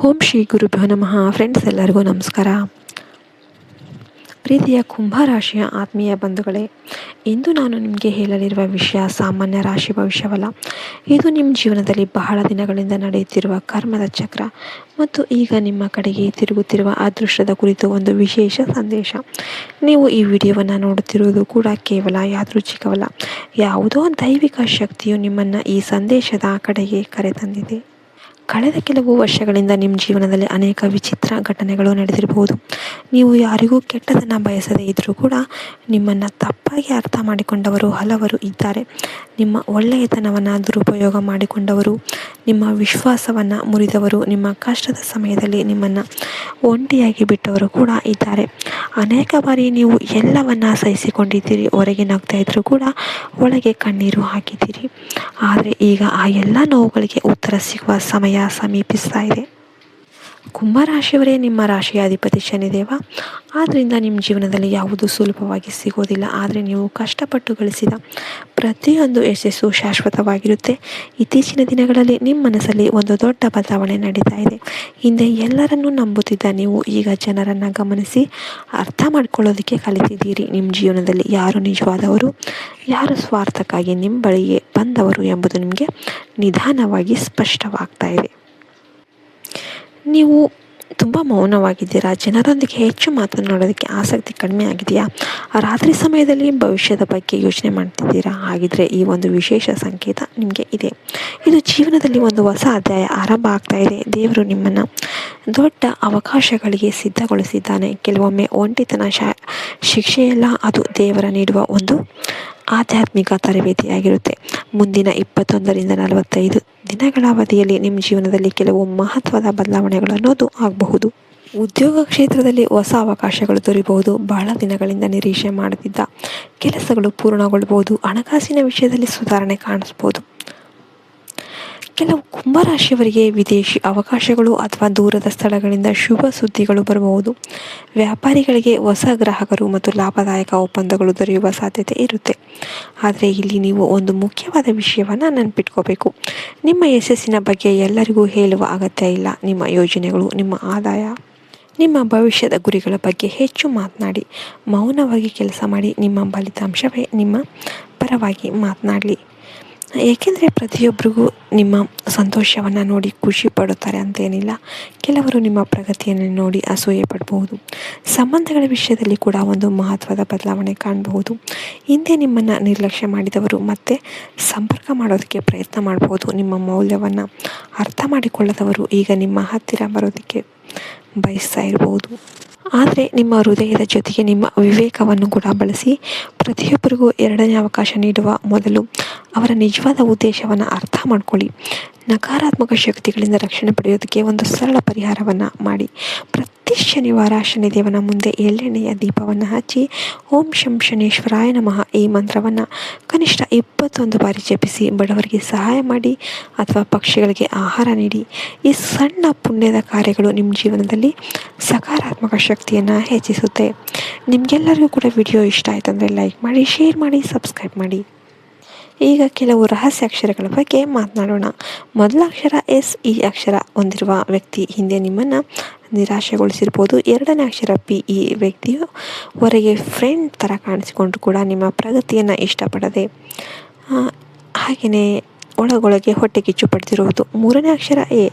ಓಂ ಶ್ರೀ ಗುರುಭ್ಯೋ ನಮಃ. ಫ್ರೆಂಡ್ಸ್ ಎಲ್ಲರಿಗೂ ನಮಸ್ಕಾರ. ಪ್ರೀತಿಯ ಕುಂಭರಾಶಿಯ ಆತ್ಮೀಯ ಬಂಧುಗಳೇ, ಇಂದು ನಾನು ನಿಮಗೆ ಹೇಳಲಿರುವ ವಿಷಯ ಸಾಮಾನ್ಯ ರಾಶಿ ಭವಿಷ್ಯವಲ್ಲ. ಇದು ನಿಮ್ಮ ಜೀವನದಲ್ಲಿ ಬಹಳ ದಿನಗಳಿಂದ ನಡೆಯುತ್ತಿರುವ ಕರ್ಮದ ಚಕ್ರ ಮತ್ತು ಈಗ ನಿಮ್ಮ ಕಡೆಗೆ ತಿರುಗುತ್ತಿರುವ ಅದೃಷ್ಟದ ಕುರಿತು ಒಂದು ವಿಶೇಷ ಸಂದೇಶ. ನೀವು ಈ ವಿಡಿಯೋವನ್ನು ನೋಡುತ್ತಿರುವುದು ಕೂಡ ಕೇವಲ ಯಾದೃಚ್ಛಿಕವಲ್ಲ. ಯಾವುದೋ ದೈವಿಕ ಶಕ್ತಿಯು ನಿಮ್ಮನ್ನು ಈ ಸಂದೇಶದ ಕಡೆಗೆ ಕರೆತಂದಿದೆ. ಕಳೆದ ಕೆಲವು ವರ್ಷಗಳಿಂದ ನಿಮ್ಮ ಜೀವನದಲ್ಲಿ ಅನೇಕ ವಿಚಿತ್ರ ಘಟನೆಗಳು ನಡೆದಿರಬಹುದು. ನೀವು ಯಾರಿಗೂ ಕೆಟ್ಟದನ್ನು ಬಯಸದೇ ಇದ್ದರೂ ಕೂಡ ನಿಮ್ಮನ್ನು ತಪ್ಪಾಗಿ ಅರ್ಥ ಮಾಡಿಕೊಂಡವರು ಹಲವರು ಇದ್ದಾರೆ. ನಿಮ್ಮ ಒಳ್ಳೆಯತನವನ್ನು ದುರುಪಯೋಗ ಮಾಡಿಕೊಂಡವರು, ನಿಮ್ಮ ವಿಶ್ವಾಸವನ್ನು ಮುರಿದವರು, ನಿಮ್ಮ ಕಷ್ಟದ ಸಮಯದಲ್ಲಿ ನಿಮ್ಮನ್ನು ಒಂಟಿಯಾಗಿ ಬಿಟ್ಟವರು ಕೂಡ ಇದ್ದಾರೆ. ಅನೇಕ ಬಾರಿ ನೀವು ಎಲ್ಲವನ್ನ ಸಹಿಸಿಕೊಂಡಿದ್ದೀರಿ, ಹೊರಗೆ ನಗ್ತಾ ಇದ್ದರೂ ಕೂಡ ಒಳಗೆ ಕಣ್ಣೀರು ಹಾಕಿದ್ದೀರಿ. ಆದರೆ ಈಗ ಆ ಎಲ್ಲ ನೋವುಗಳಿಗೆ ಉತ್ತರ ಸಿಗುವ ಸಮಯ ಸಮೀಪಿಸ್ತಾ ಇದೆ. ಕುಂಭರಾಶಿಯವರೇ, ನಿಮ್ಮ ರಾಶಿಯ ಅಧಿಪತಿ ಶನಿದೇವ. ಆದ್ದರಿಂದ ನಿಮ್ಮ ಜೀವನದಲ್ಲಿ ಯಾವುದು ಸುಲಭವಾಗಿ ಸಿಗೋದಿಲ್ಲ. ಆದರೆ ನೀವು ಕಷ್ಟಪಟ್ಟು ಗಳಿಸಿದ ಪ್ರತಿಯೊಂದು ಯಶಸ್ಸು ಶಾಶ್ವತವಾಗಿರುತ್ತೆ. ಇತ್ತೀಚಿನ ದಿನಗಳಲ್ಲಿ ನಿಮ್ಮ ಮನಸ್ಸಲ್ಲಿ ಒಂದು ದೊಡ್ಡ ಬದಲಾವಣೆ ನಡೀತಾ ಇದೆ. ಹಿಂದೆ ಎಲ್ಲರನ್ನೂ ನಂಬುತ್ತಿದ್ದ ನೀವು ಈಗ ಜನರನ್ನು ಗಮನಿಸಿ ಅರ್ಥ ಮಾಡ್ಕೊಳ್ಳೋದಕ್ಕೆ ಕಲಿತಿದ್ದೀರಿ. ನಿಮ್ಮ ಜೀವನದಲ್ಲಿ ಯಾರು ನಿಜವಾದವರು, ಯಾರು ಸ್ವಾರ್ಥಕ್ಕಾಗಿ ನಿಮ್ಮ ಬಳಿಗೆ ಬಂದವರು ಎಂಬುದು ನಿಮಗೆ ನಿಧಾನವಾಗಿ ಸ್ಪಷ್ಟವಾಗ್ತಾ ಇದೆ. ನೀವು ತುಂಬ ಮೌನವಾಗಿದ್ದೀರಾ. ಜನರೊಂದಿಗೆ ಹೆಚ್ಚು ಮಾತನಾಡೋದಕ್ಕೆ ಆಸಕ್ತಿ ಕಡಿಮೆ ಆಗಿದೆಯಾ? ರಾತ್ರಿ ಸಮಯದಲ್ಲಿ ಭವಿಷ್ಯದ ಬಗ್ಗೆ ಯೋಚನೆ ಮಾಡ್ತಿದ್ದೀರಾ? ಹಾಗಿದ್ರೆ ಈ ಒಂದು ವಿಶೇಷ ಸಂಕೇತ ನಿಮಗೆ ಇದೆ. ಇದು ಜೀವನದಲ್ಲಿ ಒಂದು ಹೊಸ ಅಧ್ಯಾಯ ಆರಂಭ ಆಗ್ತಾ ಇದೆ. ದೇವರು ನಿಮ್ಮನ್ನು ದೊಡ್ಡ ಅವಕಾಶಗಳಿಗೆ ಸಿದ್ಧಗೊಳಿಸಿದ್ದಾನೆ. ಕೆಲವೊಮ್ಮೆ ಒಂಟಿತನ ಶಿಕ್ಷೆಯಲ್ಲ, ಅದು ದೇವರ ನೀಡುವ ಒಂದು ಆಧ್ಯಾತ್ಮಿಕ ತರಬೇತಿಯಾಗಿರುತ್ತೆ. ಮುಂದಿನ 21ರಿಂದ 45 ದಿನಗಳ ಅವಧಿಯಲ್ಲಿ ನಿಮ್ಮ ಜೀವನದಲ್ಲಿ ಕೆಲವು ಮಹತ್ವದ ಬದಲಾವಣೆಗಳು ಅನ್ನೋದು ಆಗಬಹುದು. ಉದ್ಯೋಗ ಕ್ಷೇತ್ರದಲ್ಲಿ ಹೊಸ ಅವಕಾಶಗಳು ದೊರೆಯಬಹುದು. ಬಹಳ ದಿನಗಳಿಂದ ನಿರೀಕ್ಷೆ ಮಾಡುತ್ತಿದ್ದ ಕೆಲಸಗಳು ಪೂರ್ಣಗೊಳ್ಳಬಹುದು. ಹಣಕಾಸಿನ ವಿಷಯದಲ್ಲಿ ಸುಧಾರಣೆ ಕಾಣಿಸ್ಬೋದು. ಕೆಲವು ಕುಂಭರಾಶಿಯವರಿಗೆ ವಿದೇಶಿ ಅವಕಾಶಗಳು ಅಥವಾ ದೂರದ ಸ್ಥಳಗಳಿಂದ ಶುಭ ಸುದ್ದಿಗಳು ಬರಬಹುದು. ವ್ಯಾಪಾರಿಗಳಿಗೆ ಹೊಸ ಗ್ರಾಹಕರು ಮತ್ತು ಲಾಭದಾಯಕ ಒಪ್ಪಂದಗಳು ದೊರೆಯುವ ಸಾಧ್ಯತೆ ಇರುತ್ತೆ. ಆದರೆ ಇಲ್ಲಿ ನೀವು ಒಂದು ಮುಖ್ಯವಾದ ವಿಷಯವನ್ನು ನೆನಪಿಟ್ಕೋಬೇಕು. ನಿಮ್ಮ ಯಶಸ್ಸಿನ ಬಗ್ಗೆ ಎಲ್ಲರಿಗೂ ಹೇಳುವ ಅಗತ್ಯ ಇಲ್ಲ. ನಿಮ್ಮ ಯೋಜನೆಗಳು, ನಿಮ್ಮ ಆದಾಯ, ನಿಮ್ಮ ಭವಿಷ್ಯದ ಗುರಿಗಳ ಬಗ್ಗೆ ಹೆಚ್ಚು ಮಾತನಾಡಿ. ಮೌನವಾಗಿ ಕೆಲಸ ಮಾಡಿ. ನಿಮ್ಮ ಫಲಿತಾಂಶವೇ ನಿಮ್ಮ ಪರವಾಗಿ ಮಾತನಾಡಲಿ. ಏಕೆಂದರೆ ಪ್ರತಿಯೊಬ್ಬರಿಗೂ ನಿಮ್ಮ ಸಂತೋಷವನ್ನು ನೋಡಿ ಖುಷಿ ಪಡುತ್ತಾರೆ ಅಂತೇನಿಲ್ಲ. ಕೆಲವರು ನಿಮ್ಮ ಪ್ರಗತಿಯನ್ನು ನೋಡಿ ಅಸೂಯೆ ಪಡಬಹುದು. ಸಂಬಂಧಗಳ ವಿಷಯದಲ್ಲಿ ಕೂಡ ಒಂದು ಮಹತ್ವದ ಬದಲಾವಣೆ ಕಾಣಬಹುದು. ಹಿಂದೆ ನಿಮ್ಮನ್ನು ನಿರ್ಲಕ್ಷ್ಯ ಮಾಡಿದವರು ಮತ್ತೆ ಸಂಪರ್ಕ ಮಾಡೋದಕ್ಕೆ ಪ್ರಯತ್ನ ಮಾಡಬಹುದು. ನಿಮ್ಮ ಮೌಲ್ಯವನ್ನು ಅರ್ಥ ಮಾಡಿಕೊಳ್ಳದವರು ಈಗ ನಿಮ್ಮ ಹತ್ತಿರ ಬರೋದಕ್ಕೆ ಬಯಸ್ತಾ ಇರಬಹುದು. ಆದರೆ ನಿಮ್ಮ ಹೃದಯದ ಜೊತೆಗೆ ನಿಮ್ಮ ವಿವೇಕವನ್ನು ಕೂಡ ಬಳಸಿ. ಪ್ರತಿಯೊಬ್ಬರಿಗೂ ಎರಡನೇ ಅವಕಾಶ ನೀಡುವ ಮೊದಲು ಅವರ ನಿಜವಾದ ಉದ್ದೇಶವನ್ನು ಅರ್ಥ ಮಾಡ್ಕೊಳ್ಳಿ. ನಕಾರಾತ್ಮಕ ಶಕ್ತಿಗಳಿಂದ ರಕ್ಷಣೆ ಪಡೆಯೋದಕ್ಕೆ ಒಂದು ಸರಳ ಪರಿಹಾರವನ್ನು ಮಾಡಿ. ಪ್ರತಿ ಶನಿವಾರ ಶನಿದೇವನ ಮುಂದೆ ಎಳ್ಳೆಣ್ಣೆಯ ದೀಪವನ್ನು ಹಚ್ಚಿ ಓಂ ಶಂ ಶನೇಶ್ವರಾಯ ನಮಃ ಈ ಮಂತ್ರವನ್ನು ಕನಿಷ್ಠ 21 ಬಾರಿ ಜಪಿಸಿ. ಬಡವರಿಗೆ ಸಹಾಯ ಮಾಡಿ ಅಥವಾ ಪಕ್ಷಿಗಳಿಗೆ ಆಹಾರ ನೀಡಿ. ಈ ಸಣ್ಣ ಪುಣ್ಯದ ಕಾರ್ಯಗಳು ನಿಮ್ಮ ಜೀವನದಲ್ಲಿ ಸಕಾರಾತ್ಮಕ ಶಕ್ತಿಯನ್ನು ಹೆಚ್ಚಿಸುತ್ತೆ. ನಿಮಗೆಲ್ಲರಿಗೂ ಕೂಡ ವಿಡಿಯೋ ಇಷ್ಟ ಆಯಿತು ಅಂದರೆ ಲೈಕ್ ಮಾಡಿ, ಶೇರ್ ಮಾಡಿ, ಸಬ್ಸ್ಕ್ರೈಬ್ ಮಾಡಿ. ಈಗ ಕೆಲವು ರಹಸ್ಯ ಅಕ್ಷರಗಳ ಬಗ್ಗೆ ಮಾತನಾಡೋಣ. ಮೊದಲ ಅಕ್ಷರ ಎಸ್. ಈ ಅಕ್ಷರ ಹೊಂದಿರುವ ವ್ಯಕ್ತಿ ಹಿಂದೆ ನಿಮ್ಮನ್ನು ನಿರಾಶೆಗೊಳಿಸಿರ್ಬೋದು. ಎರಡನೇ ಅಕ್ಷರ ಪಿ. ಈ ವ್ಯಕ್ತಿಯು ಹೊರಗೆ ಫ್ರೆಂಡ್ ಥರ ಕಾಣಿಸಿಕೊಂಡ್ರು ಕೂಡ ನಿಮ್ಮ ಪ್ರಗತಿಯನ್ನು ಇಷ್ಟಪಡದೆ ಹಾಗೆಯೇ ಒಳಗೊಳಗೆ ಹೊಟ್ಟೆ ಕಿಚ್ಚು ಪಡೆದಿರುವುದು. ಮೂರನೇ ಅಕ್ಷರ ಎ.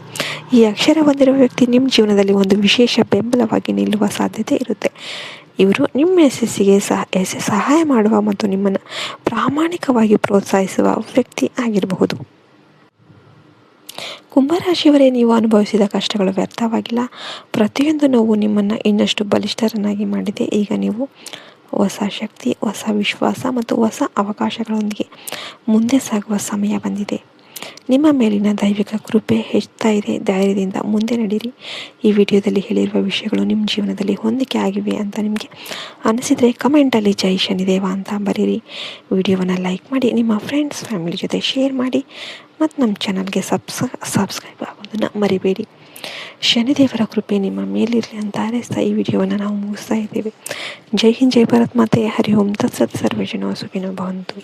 ಈ ಅಕ್ಷರ ಹೊಂದಿರುವ ವ್ಯಕ್ತಿ ನಿಮ್ಮ ಜೀವನದಲ್ಲಿ ಒಂದು ವಿಶೇಷ ಬೆಂಬಲವಾಗಿ ನಿಲ್ಲುವ ಸಾಧ್ಯತೆ ಇರುತ್ತೆ. ಇವರು ನಿಮ್ಮ ಯಶಸ್ಸಿಗೆ ಸಹಾಯ ಮಾಡುವ ಮತ್ತು ನಿಮ್ಮನ್ನು ಪ್ರಾಮಾಣಿಕವಾಗಿ ಪ್ರೋತ್ಸಾಹಿಸುವ ವ್ಯಕ್ತಿ ಆಗಿರಬಹುದು. ಕುಂಭರಾಶಿಯವರೇ, ನೀವು ಅನುಭವಿಸಿದ ಕಷ್ಟಗಳು ವ್ಯರ್ಥವಾಗಿಲ್ಲ. ಪ್ರತಿಯೊಂದು ನೋವು ನಿಮ್ಮನ್ನು ಇನ್ನಷ್ಟು ಬಲಿಷ್ಠರನ್ನಾಗಿ ಮಾಡಿದೆ. ಈಗ ನೀವು ಹೊಸ ಶಕ್ತಿ, ಹೊಸ ವಿಶ್ವಾಸ ಮತ್ತು ಹೊಸ ಅವಕಾಶಗಳೊಂದಿಗೆ ಮುಂದೆ ಸಾಗುವ ಸಮಯ ಬಂದಿದೆ. ನಿಮ್ಮ ಮೇಲಿನ ದೈವಿಕ ಕೃಪೆ ಹೆಚ್ಚುತ್ತಾ ಇದೆ. ಧೈರ್ಯದಿಂದ ಮುಂದೆ ನಡೀರಿ. ಈ ವಿಡಿಯೋದಲ್ಲಿ ಹೇಳಿರುವ ವಿಷಯಗಳು ನಿಮ್ಮ ಜೀವನದಲ್ಲಿ ಹೊಂದಿಕೆ ಆಗಿವೆ ಅಂತ ನಿಮಗೆ ಅನಿಸಿದರೆ ಕಮೆಂಟಲ್ಲಿ ಜೈ ಶನಿದೇವ ಅಂತ ಬರೀರಿ. ವಿಡಿಯೋವನ್ನು ಲೈಕ್ ಮಾಡಿ, ನಿಮ್ಮ ಫ್ರೆಂಡ್ಸ್ ಫ್ಯಾಮಿಲಿ ಜೊತೆ ಶೇರ್ ಮಾಡಿ ಮತ್ತು ನಮ್ಮ ಚಾನಲ್ಗೆ ಸಬ್ಸ್ಕ್ರೈಬ್ ಆಗೋದನ್ನು ಮರಿಬೇಡಿ. ಶನಿದೇವರ ಕೃಪೆ ನಿಮ್ಮ ಮೇಲಿರಲಿ ಅಂತ ಹಾರೈಸ್ತಾ ಈ ವಿಡಿಯೋವನ್ನು ನಾವು ಮುಗಿಸ್ತಾ ಇದ್ದೇವೆ. ಜೈ ಹಿಂದ್, ಜೈ ಭಾರತ್ ಮಾತೆ. ಹರಿ ಓಂ ತತ್ಸತ್. ಸರ್ವೇ ಜನ ಸುಖಿನೋ ಭವಂತು.